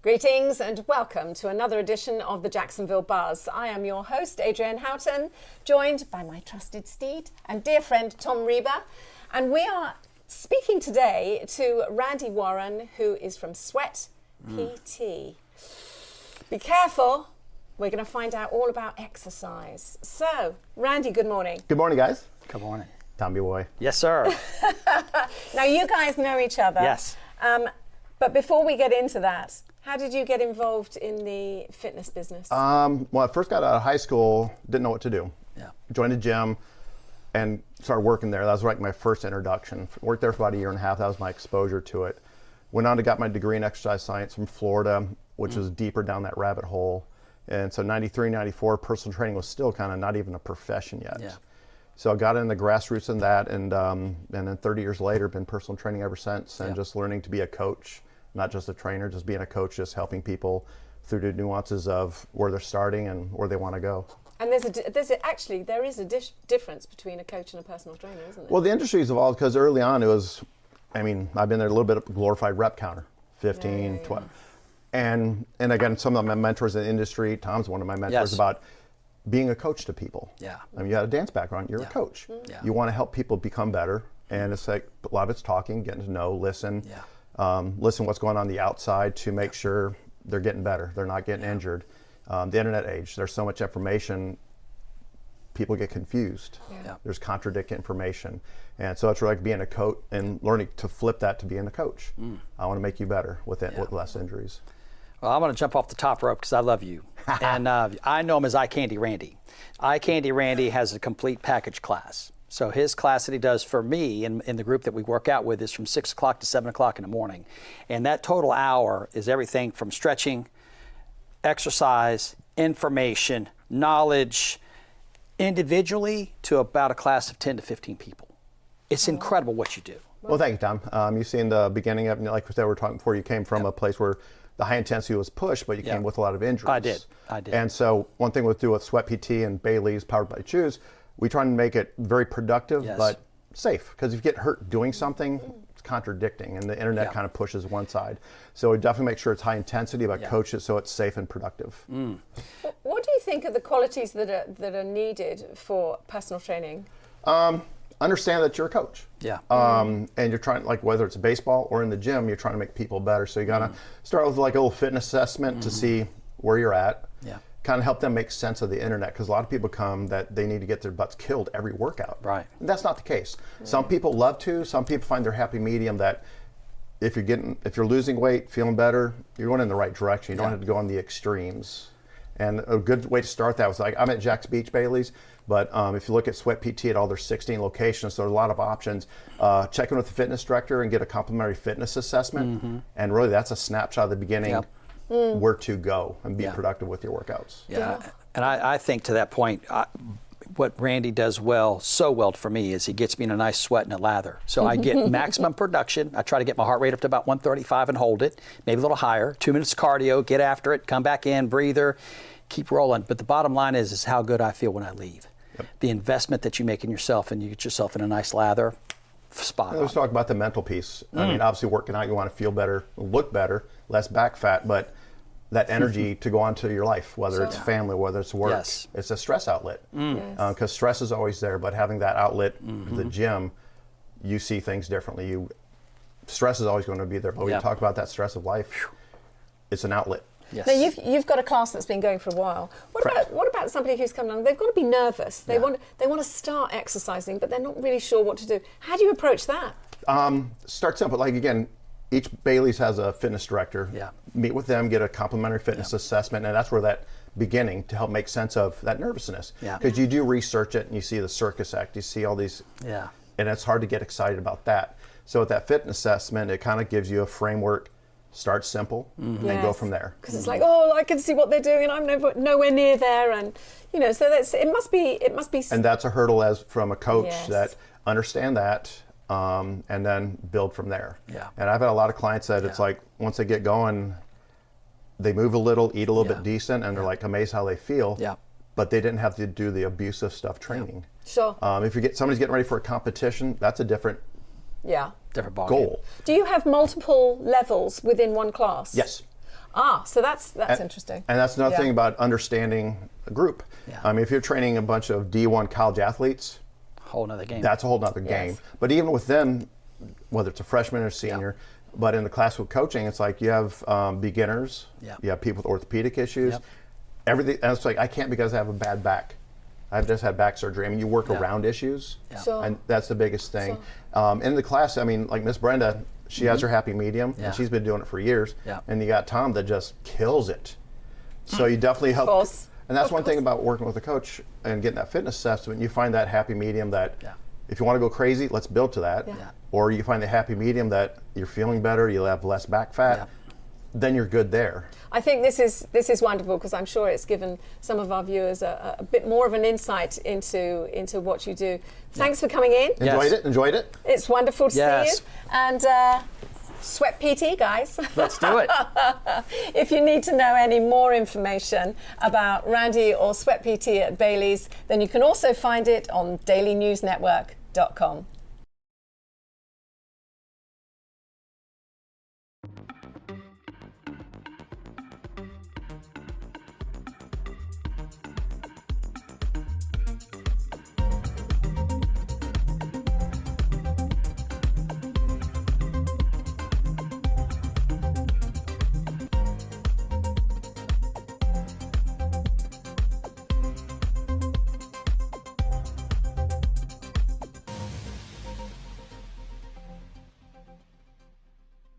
Greetings and welcome to another edition of the Jacksonville Buzz. I am your host, Adrienne and Houghton, joined by my trusted steed and dear friend, Tom Reber. And we are speaking today to Randy Warren, who is from Sweat PT. Be careful, we're going to find out all about exercise. So, Randy, good morning. Good morning, guys. Good morning. Tommy boy. Yes, sir. Now, you guys know each other. Yes. But before we get into that, how did you get involved in the fitness business? Well, I first got out of high school, didn't know what to do. Yeah. Joined a gym and started working there. That was like my first introduction. Worked there for about a year and a half. That was my exposure to it. Went on to got my degree in exercise science from Florida, which was deeper down that rabbit hole. And so 93, 94, personal training was still kind of not even a profession yet. Yeah. So I got in the grassroots in that, and then 30 years later, been personal training ever since, and just learning to be a coach, not just a trainer, just being a coach, just helping people through the nuances of where they're starting and where they want to go. And there is a difference between a coach and a personal trainer, isn't there? Well, the industry's evolved because early on it was, I've been there a little bit of glorified rep counter, 15, 12. And again, some of my mentors in the industry, Tom's one of my mentors, about being a coach to people. Yeah. I mean, you got a dance background, you're a coach. Yeah. You want to help people become better. And it's like, a lot of it's talking, getting to know, listen. Yeah. Listen what's going on the outside to make sure they're getting better, they're not getting injured. The internet age, there's so much information, people get confused. Yeah. There's contradicting information. And so it's like being a coach and learning to flip that to being a coach. I want to make you better with less injuries. Well, I'm going to jump off the top rope because I love you. And I know him as Eye Candy Randy. Eye Candy Randy has a complete package class. So his class that he does for me in the group that we work out with is from 6 o'clock to 7 o'clock in the morning. And that total hour is everything from stretching, exercise, information, knowledge, individually to about a class of 10 to 15 people. It's incredible what you do. Well, thank you, Tom. You've seen the beginning of, like we were talking before, you came from a place where the high intensity was pushed, but you came with a lot of injuries. I did. And so one thing we do with Sweat PT and Bailey's Powered by Choose, we try and make it very productive, but safe. Because if you get hurt doing something, it's contradicting, and the internet kind of pushes one side. So we definitely make sure it's high intensity, but coach it so it's safe and productive. What do you think are the qualities that are needed for personal training? Understand that you're a coach. Yeah. And you're trying, like whether it's baseball or in the gym, you're trying to make people better. So you gotta start with like a little fitness assessment to see where you're at. Yeah. Kind of help them make sense of the internet, because a lot of people come that they need to get their butts killed every workout. Right. And that's not the case. Some people love to. Some people find their happy medium that if you're losing weight, feeling better, you're going in the right direction. You don't have to go on the extremes. And a good way to start that was like, I'm at Jack's Beach Bailey's, but if you look at Sweat PT at all their 16 locations, so there are a lot of options. Check in with the fitness director and get a complimentary fitness assessment. And really that's a snapshot of the beginning, where to go and be productive with your workouts. Yeah. And I think to that point, what Randy does so well for me is he gets me in a nice sweat and a lather. So I get maximum production. I try to get my heart rate up to about 135 and hold it, maybe a little higher. 2 minutes of cardio, get after it, come back in, breather, keep rolling. But the bottom line is how good I feel when I leave. The investment that you make in yourself, and you get yourself in a nice lather, spot on. Let's talk about the mental piece. I mean, obviously working out, you want to feel better, look better, less back fat, but that energy to go on to your life, whether it's family, whether it's work, it's a stress outlet. Because stress is always there, but having that outlet, the gym, you see things differently. Stress is always going to be there, but when you talk about that stress of life, it's an outlet. Now you've got a class that's been going for a while. What about somebody who's come along? They've got to be nervous. They want to start exercising, but they're not really sure what to do. How do you approach that? Start simple. Like again, each Bailey's has a fitness director. Meet with them, get a complimentary fitness assessment, and that's where that beginning to help make sense of that nervousness. Because you do research it and you see the circus act, you see all these, and it's hard to get excited about that. So with that fitness assessment, it kind of gives you a framework. Start simple and go from there. Because it's like, I can see what they're doing, and I'm nowhere near there, and so it must be. And that's a hurdle as from a coach that understand that, and then build from there. And I've had a lot of clients that it's like once they get going, they move a little, eat a little bit decent, and they're like amazed how they feel. But they didn't have to do the abusive stuff training. Sure. If somebody's getting ready for a competition, that's a different different ball goal. Do you have multiple levels within one class? Yes. So that's interesting. And that's another thing about understanding a group. Yeah. I mean, if you're training a bunch of D1 college athletes, Whole nother game. that's a whole nother game. But even with them, whether it's a freshman or senior, but in the class with coaching, it's like you have beginners, you have people with orthopedic issues, everything. And it's like, I can't because I have a bad back. I've just had back surgery. I mean, you work around issues, Sure. and that's the biggest thing. In the class, I mean, like Miss Brenda, she has her happy medium, and she's been doing it for years. And you got Tom that just kills it. So you definitely help. Of course. And that's one thing about working with a coach and getting that fitness assessment. You find that happy medium that if you want to go crazy, let's build to that. Or you find the happy medium that you're feeling better, you'll have less back fat, then you're good there. I think this is wonderful because I'm sure it's given some of our viewers a bit more of an insight into what you do. Thanks for coming in. Enjoyed it? It's wonderful to see you. And Sweat PT, guys. Let's do it. If you need to know any more information about Randy or Sweat PT at Bailey's, then you can also find it on dailynewsnetwork.com.